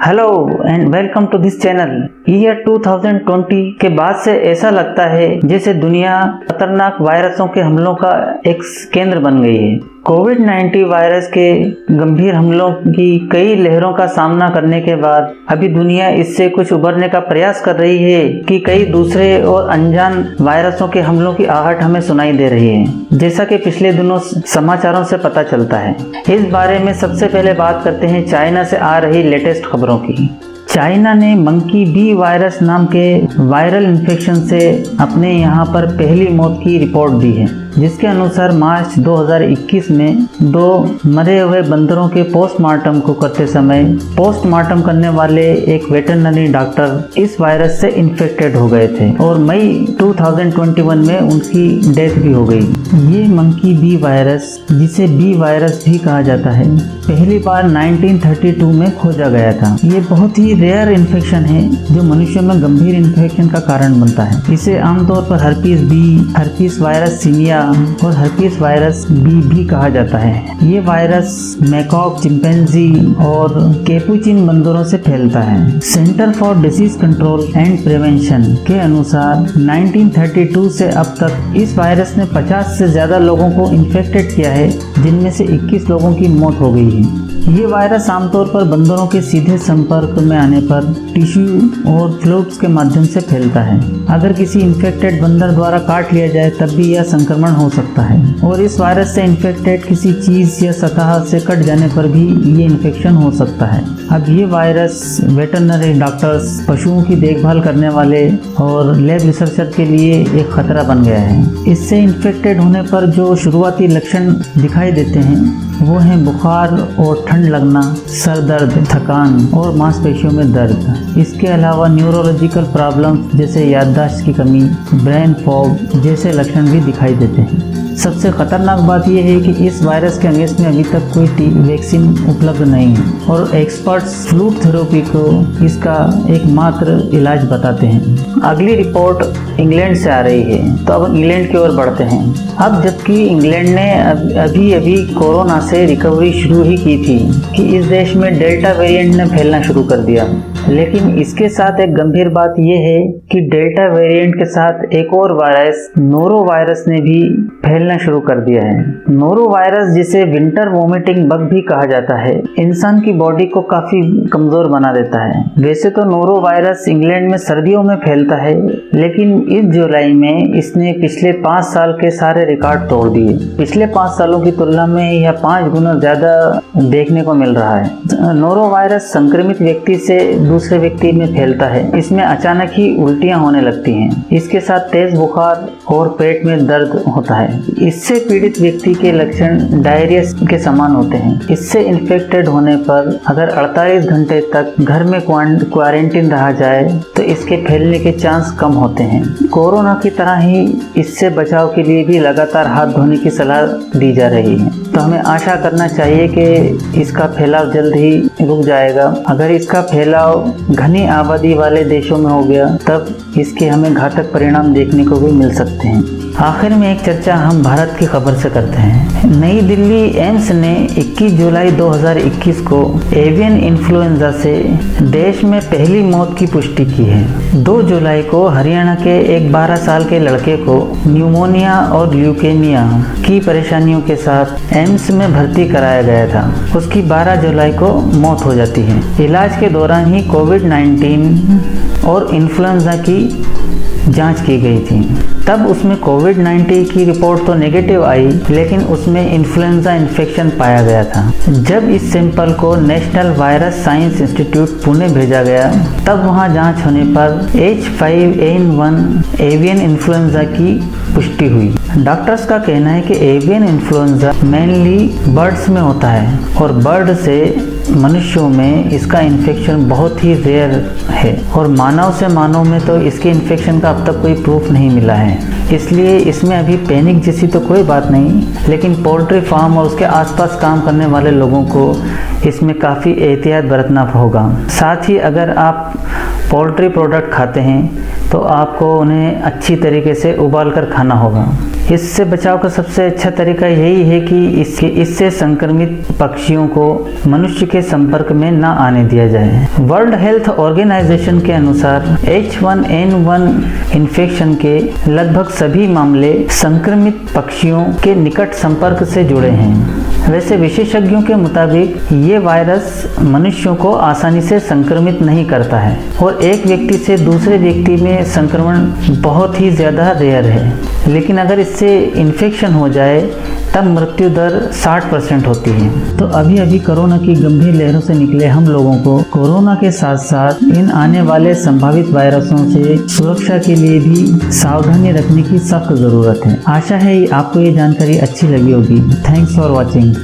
Hello and welcome to this channel. Year 2020 के बाद से ऐसा लगता है जैसे दुनिया खतरनाक वायरसों के हमलों का एक केंद्र बन गई है। कोविड-19 वायरस के गंभीर हमलों की कई लहरों का सामना करने के बाद अभी दुनिया इससे कुछ उबरने का प्रयास कर रही है कि कई दूसरे और अनजान वायरसों के हमलों की आहट हमें सुनाई दे रही है, जैसा कि पिछले दिनों समाचारों से पता चलता है। इस बारे में सबसे पहले बात करते हैं चाइना से आ रही लेटेस्ट खबरों की। चाइना ने मंकी बी वायरस नाम के वायरल इन्फेक्शन से अपने यहाँ पर पहली मौत की रिपोर्ट दी है, जिसके अनुसार मार्च 2021 में 2 मरे हुए बंदरों के पोस्टमार्टम को करते समय पोस्टमार्टम करने वाले एक वेटरनरी डॉक्टर इस वायरस से इन्फेक्टेड हो गए थे और मई 2021 में उनकी डेथ भी हो गई। ये मंकी बी वायरस, जिसे बी वायरस भी कहा जाता है, पहली बार 1932 में खोजा गया था। ये बहुत ही रेयर इन्फेक्शन है जो मनुष्यों में गंभीर इन्फेक्शन का कारण बनता है। इसे आमतौर पर हर्पीस बी, हर्पीस वायरस सिमिया और हर्पीस वायरस बी भी कहा जाता है। ये वायरस मैकॉक, चिंपैंजी और कैपुचिन बंदरों से फैलता है। Centre for disease control and prevention के अनुसार 1932 से अब तक इस वायरस ने 50 से ज्यादा लोगों को इन्फेक्टेड किया है, जिनमें से 21 लोगों की मौत हो गई है। ये वायरस आमतौर पर बंदरों के सीधे संपर्क में आने पर टिश्यू और फ्लूइड्स के माध्यम से फैलता है। अगर किसी इन्फेक्टेड बंदर द्वारा काट लिया जाए तब भी यह संक्रमण हो सकता है और इस वायरस से इन्फेक्टेड किसी चीज या सतह से कट जाने पर भी ये इन्फेक्शन हो सकता है। अब ये वायरस वेटरनरी डॉक्टर्स, पशुओं की देखभाल करने वाले और लैब रिसर्चर के लिए एक खतरा बन गया है। इससे इन्फेक्टेड होने पर जो शुरुआती लक्षण दिखाई देते हैं वो हैं बुखार और ठंड लगना, सर दर्द, थकान और मांसपेशियों में दर्द। इसके अलावा न्यूरोलॉजिकल प्रॉब्लम्स जैसे याददाश्त की कमी, ब्रेन फॉग जैसे लक्षण भी दिखाई देते हैं। सबसे खतरनाक बात यह है कि इस वायरस के अगेंस्ट में अभी तक कोई वैक्सीन उपलब्ध नहीं है और एक्सपर्ट्स फ्लू थेरेपी को इसका एकमात्र इलाज बताते हैं। अगली रिपोर्ट इंग्लैंड से आ रही है, तो अब इंग्लैंड की ओर बढ़ते हैं। अब जबकि इंग्लैंड ने अभी कोरोना से रिकवरी शुरू ही की थी कि इस देश में डेल्टा वेरिएंट ने फैलना शुरू कर दिया, लेकिन इसके साथ एक गंभीर बात यह है कि डेल्टा वेरिएंट के साथ एक और वायरस नोरो वायरस ने भी फैलना शुरू कर दिया है। नोरो वायरस, जिसे विंटर वोमिटिंग बग भी कहा जाता है, इंसान की बॉडी को काफी कमजोर बना देता है। वैसे तो नोरो वायरस इंग्लैंड में सर्दियों में फैलता है, लेकिन इस जुलाई में इसने पिछले 5 साल के सारे रिकॉर्ड तोड़ दिए। पिछले 5 सालों की तुलना में यह 5 गुना ज्यादा देखने को मिल रहा है। नोरो वायरस संक्रमित व्यक्ति से दूसरे व्यक्ति में फैलता है। इसमें अचानक ही उल्टियां होने लगती हैं। इसके साथ तेज बुखार और पेट में दर्द होता है। इससे पीड़ित व्यक्ति के लक्षण डायरिया के समान होते हैं। इससे इन्फेक्टेड होने पर अगर 48 घंटे तक घर में क्वारंटीन रहा जाए तो इसके फैलने के चांस कम होते हैं। कोरोना की तरह ही इससे बचाव के लिए भी लगातार हाथ धोने की सलाह दी जा रही है। तो हमें आशा करना चाहिए कि इसका फैलाव जल्द ही रुक जाएगा। अगर इसका फैलाव घनी आबादी वाले देशों में हो गया तब इसके हमें घातक परिणाम देखने को भी मिल सकते हैं। आखिर में एक चर्चा हम भारत की खबर से करते हैं। नई दिल्ली एम्स ने 21 जुलाई 2021 को एवियन इन्फ्लुएंजा से देश में पहली मौत की पुष्टि की है। 2 जुलाई को हरियाणा के एक 12 साल के लड़के को न्यूमोनिया और ल्यूकेमिया की परेशानियों के साथ एम्स में भर्ती कराया गया था। उसकी 12 जुलाई को मौत हो जाती है। इलाज के दौरान ही कोविड-19 और इन्फ्लुएंजा की जांच की गई थी। तब उसमें कोविड-19 की रिपोर्ट तो नेगेटिव आई, लेकिन उसमें इन्फ्लुएंजा इन्फेक्शन पाया गया था। जब इस सैंपल को national virus science institute Pune भेजा गया तब वहां जांच होने पर H5N1 एवियन इन्फ्लुएंजा की पुष्टि हुई। डॉक्टर्स का कहना है कि एवियन इन्फ्लुएंजा मेनली बर्ड्स में होता है और बर्ड से मनुष्यों में इसका इन्फेक्शन बहुत ही रेयर है और मानव से मानव में तो इसके इन्फेक्शन का अब तक कोई प्रूफ नहीं मिला है। इसलिए इसमें अभी पैनिक जैसी तो कोई बात नहीं, लेकिन पोल्ट्री फार्म और उसके आसपास काम करने वाले लोगों को इसमें काफ़ी एहतियात बरतना होगा। साथ ही अगर आप पोल्ट्री प्रोडक्ट खाते हैं तो आपको उन्हें अच्छी तरीके से उबाल कर खाना होगा। इससे बचाव का सबसे अच्छा तरीका यही है कि इससे संक्रमित पक्षियों को मनुष्य के संपर्क में न आने दिया जाए। वर्ल्ड हेल्थ ऑर्गेनाइजेशन के अनुसार H1N1 इन्फेक्शन के लगभग सभी मामले संक्रमित पक्षियों के निकट संपर्क से जुड़े हैं। वैसे विशेषज्ञों के मुताबिक ये वायरस मनुष्यों को आसानी से संक्रमित नहीं करता है और एक व्यक्ति से दूसरे व्यक्ति में संक्रमण बहुत ही ज़्यादा रेयर है, लेकिन अगर इससे इन्फेक्शन हो जाए तब मृत्यु दर 60% होती है। तो अभी अभी कोरोना की गंभीर लहरों से निकले हम लोगों को कोरोना के साथ साथ इन आने वाले संभावित वायरसों से सुरक्षा के लिए भी सावधानी रखने की सख्त ज़रूरत है। आशा है आपको ये जानकारी अच्छी लगी होगी। Thanks for watching.